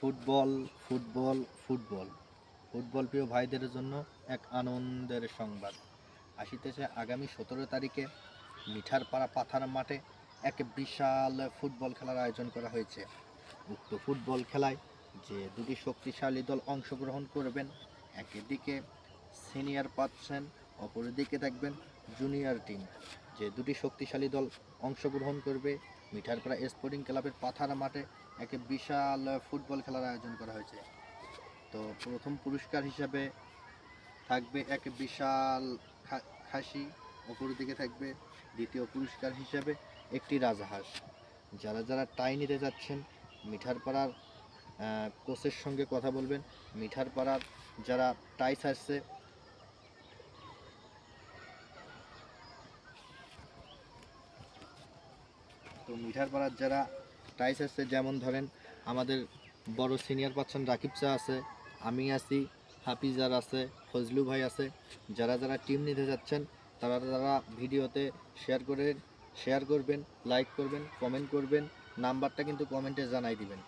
Football football football football প্রিয় ভাইদের জন্য এক আনন্দের সংবাদ আসিতেছে। আগামী 17 তারিখে মিঠারপাড়া পাথার মাঠে এক বিশাল ফুটবল খেলার আয়োজন করা হয়েছে। উক্ত ফুটবল খেলায় যে দুটি শক্তিশালী দল অংশগ্রহণ করবেন, একদিকে সিনিয়র পাচ্ছেন, অপরদিকে থাকবেন জুনিয়র টিম। যে দুটি শক্তিশালী দল অংশগ্রহণ করবে, মিঠারপাড়া স্পোর্টিং ক্লাবের পাথার মাঠে এক বিশাল ফুটবল খেলার আয়োজন করা হয়েছে। তো প্রথম পুরস্কার হিসাবে থাকবে এক বিশাল খাসি, অপরদিকে থাকবে দ্বিতীয় পুরস্কার হিসাবে একটি রাজহাঁস। যারা যারা টাই নিতে যাচ্ছেন, মিঠারপাড়ার কোচের সঙ্গে কথা বলবেন। মিঠারপাড়ার যারা টাই ছাড়ছে তো মিঠারপাড়ার যারা টাইস আছে, যেমন ধরেন আমাদের বড় সিনিয়র পাচ্ছেন রাকিব চা আছে, আমি আছি, হাফিজার আছে, ফজলু ভাই আছে। যারা যারা টিম নিতে যাচ্ছেন তারা তারা ভিডিওতে শেয়ার করবেন, লাইক করবেন, কমেন্ট করবেন। নাম্বারটা কিন্তু কমেন্টে জানাই দিবেন।